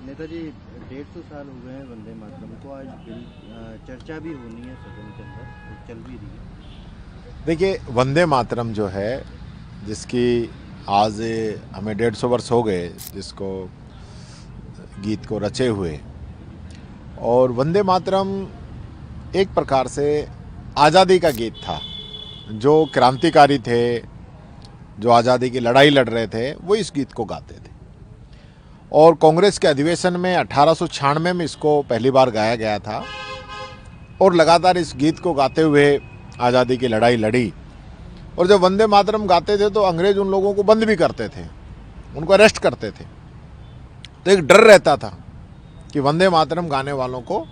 नेताजी 150 साल हो गए हैं वंदे मातरम को। आज चर्चा भी होनी है सदन के अंदर, चल भी रही है। देखिए, वंदे मातरम जो है, जिसकी आज हमें 150 वर्ष हो गए जिसको गीत को रचे हुए, और वंदे मातरम एक प्रकार से आज़ादी का गीत था। जो क्रांतिकारी थे, जो आज़ादी की लड़ाई लड़ रहे थे, वो इस गीत को गाते थे। और कांग्रेस के अधिवेशन में 1896 में इसको पहली बार गाया गया था, और लगातार इस गीत को गाते हुए आज़ादी की लड़ाई लड़ी। और जब वंदे मातरम गाते थे तो अंग्रेज उन लोगों को बंद भी करते थे, उनको अरेस्ट करते थे। तो एक डर रहता था कि वंदे मातरम गाने वालों को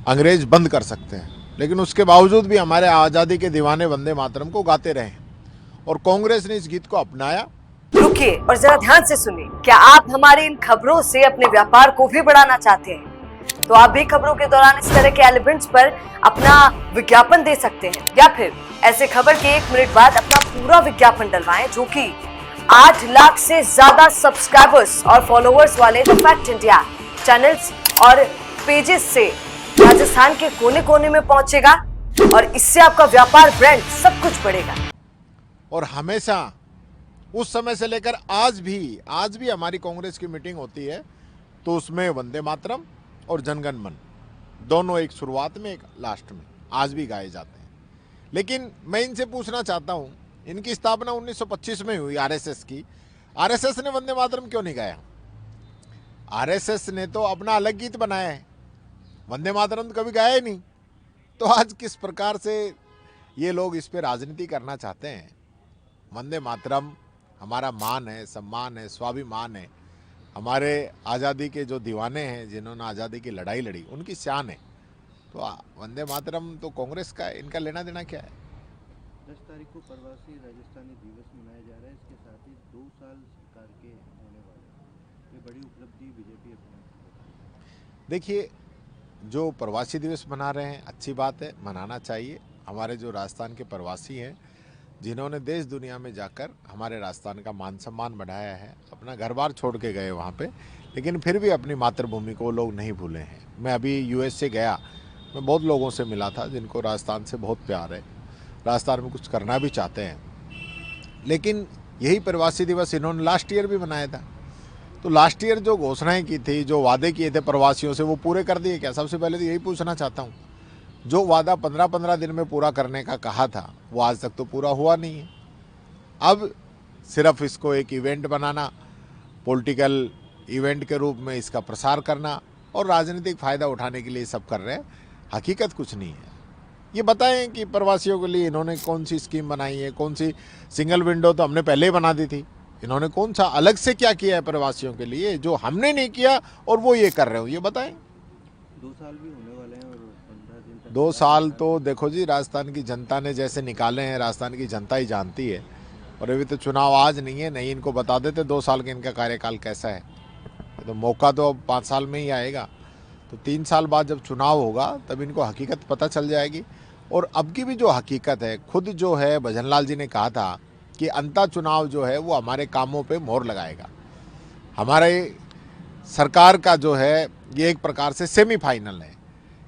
अंग्रेज बंद कर सकते हैं, लेकिन उसके बावजूद भी हमारे आज़ादी के दीवाने वंदे मातरम को गाते रहे, और कांग्रेस ने इस गीत को अपनाया। रुकिए और जरा ध्यान से सुनिए। क्या आप हमारी इन खबरों से अपने व्यापार को भी बढ़ाना चाहते हैं? तो आप भी खबरों के दौरान इस तरह के एलिमेंट्स पर अपना विज्ञापन दे सकते हैं, या फिर ऐसे खबर के 1 मिनट बाद अपना पूरा विज्ञापन डलवाएं, जो कि 8 लाख से ज्यादा सब्सक्राइबर्स और फॉलोअर्स वाले द फैक्ट इंडिया चैनल्स और पेजेस से राजस्थान के कोने कोने में पहुंचेगा, और इससे आपका व्यापार, ब्रांड सब कुछ बढ़ेगा। और हमेशा उस समय से लेकर आज भी हमारी कांग्रेस की मीटिंग होती है तो उसमें वंदे मातरम और जनगण मन दोनों, एक शुरुआत में एक लास्ट में, आज भी गाए जाते हैं। लेकिन मैं इनसे पूछना चाहता हूं, इनकी स्थापना 1925 में हुई आरएसएस की। आरएसएस ने वंदे मातरम क्यों नहीं गाया? आरएसएस ने तो अपना अलग गीत बनाया है, वंदे मातरम तो कभी गाया ही नहीं। तो आज किस प्रकार से ये लोग इस पे राजनीति करना चाहते हैं? वंदे मातरम हमारा मान है, सम्मान है, स्वाभिमान है। हमारे आज़ादी के जो दीवाने हैं, जिन्होंने आज़ादी की लड़ाई लड़ी, उनकी शान है। तो वंदे मातरम तो कांग्रेस का, इनका लेना देना क्या है? 10 तारीख को प्रवासी राजस्थानी दिवस मनाया जा रहा है। इसके साथ ही 2 साल सरकार के होने वाले हैं। ये बड़ी उपलब्धि बीजेपी अपना। देखिए, जो प्रवासी दिवस मना रहे हैं, अच्छी बात है, मनाना चाहिए। हमारे जो राजस्थान के प्रवासी हैं, जिन्होंने देश दुनिया में जाकर हमारे राजस्थान का मान सम्मान बढ़ाया है, अपना घर बार छोड़ के गए वहाँ पे, लेकिन फिर भी अपनी मातृभूमि को लोग नहीं भूले हैं। मैं अभी यूएस से गया, मैं बहुत लोगों से मिला था जिनको राजस्थान से बहुत प्यार है, राजस्थान में कुछ करना भी चाहते हैं। लेकिन यही प्रवासी दिवस इन्होंने लास्ट ईयर भी मनाया था। तो लास्ट ईयर जो घोषणाएँ की थी, जो वादे किए थे प्रवासियों से, वो पूरे कर दिए क्या? सबसे पहले तो यही पूछना चाहता हूँ। जो वादा 15-15 दिन में पूरा करने का कहा था, वो आज तक तो पूरा हुआ नहीं है। अब सिर्फ इसको एक इवेंट बनाना, पॉलिटिकल इवेंट के रूप में इसका प्रसार करना और राजनीतिक फ़ायदा उठाने के लिए सब कर रहे हैं। हकीकत कुछ नहीं है। ये बताएं कि प्रवासियों के लिए इन्होंने कौन सी स्कीम बनाई है, कौन सी सिंगल विंडो तो हमने पहले ही बना दी थी। इन्होंने कौन सा अलग से क्या किया है प्रवासियों के लिए जो हमने नहीं किया और वो ये कर रहे हो, ये बताएं। 2 साल भी होने वाले हैं और 15 दिन तक 2 साल तो देखो जी, राजस्थान की जनता ने जैसे निकाले हैं, राजस्थान की जनता ही जानती है। और अभी तो चुनाव आज नहीं है, नहीं इनको बता देते 2 साल के इनका कार्यकाल कैसा है। तो मौका तो अब 5 साल में ही आएगा। तो 3 साल बाद जब चुनाव होगा तब इनको हकीकत पता चल जाएगी। और अब की भी जो हकीकत है, खुद जो है भजनलाल जी ने कहा था कि अंता चुनाव जो है वो हमारे कामों पे मोहर लगाएगा। हमारे सरकार का जो है ये एक प्रकार से सेमीफाइनल है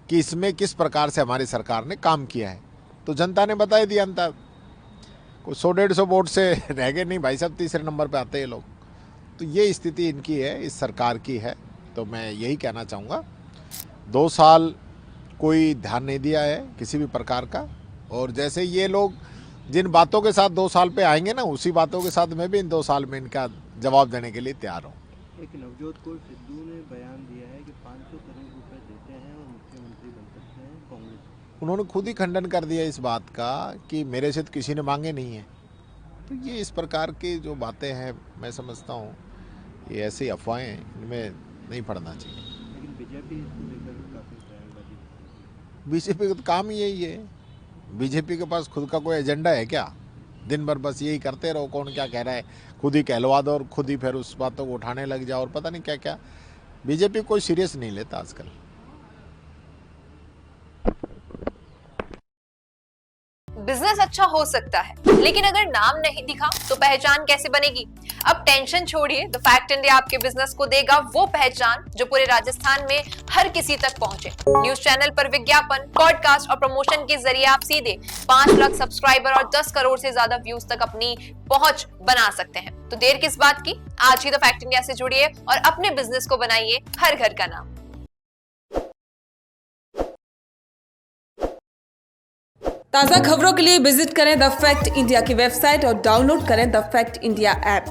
कि इसमें किस प्रकार से हमारी सरकार ने काम किया है। तो जनता ने बता दिया। अंता कोई 100-150 वोट से रह गए नहीं भाई साहब, तीसरे नंबर पे आते हैं लोग। तो ये स्थिति इनकी है, इस सरकार की है। तो मैं यही कहना चाहूँगा, 2 साल कोई ध्यान नहीं दिया है किसी भी प्रकार का। और जैसे ये लोग जिन बातों के साथ 2 साल पे आएंगे ना, उसी बातों के साथ मैं भी इन 2 साल में इनका जवाब देने के लिए तैयार हूँ। एक नवजोत कौर सिद्धू ने बयान दिया है कि 500 करोड़ रुपए देते हैं और मुख्यमंत्री बन सकते हैं कांग्रेस। उन्होंने खुद ही खंडन कर दिया इस बात का कि मेरे से तो किसी ने मांगे नहीं है। तो ये इस प्रकार की जो बातें हैं, मैं समझता हूँ ये ऐसी अफवाहें, इनमें नहीं पड़ना चाहिए। लेकिन बीजेपी इसको लेकर काफ़ी बयानबाजी करती है। बीजेपी का तो काम ही यही है। बीजेपी के पास खुद का कोई एजेंडा है क्या? दिन भर बस यही करते रहो, कौन क्या कह रहा है खुद ही कहलवा दो और खुद ही फिर उस बातों को उठाने लग जाओ और पता नहीं क्या क्या। बीजेपी कोई सीरियस नहीं लेता आजकल। बिजनेस अच्छा हो सकता है, लेकिन अगर नाम नहीं दिखा तो पहचान कैसे बनेगी? अब टेंशन छोड़िए, द फैक्ट इंडिया आपके बिजनेस को देगा वो पहचान जो पूरे राजस्थान में हर किसी तक पहुंचे। न्यूज चैनल पर विज्ञापन, पॉडकास्ट और प्रमोशन के जरिए आप सीधे 5 लाख सब्सक्राइबर और 10 करोड़ से ज्यादा व्यूज तक अपनी पहुंच बना सकते हैं। तो देर किस बात की, आज ही द फैक्ट इंडिया से जुड़िए और अपने बिजनेस को बनाइए हर घर का नाम। ताज़ा खबरों के लिए विजिट करें द फैक्ट इंडिया की वेबसाइट और डाउनलोड करें द फैक्ट इंडिया ऐप।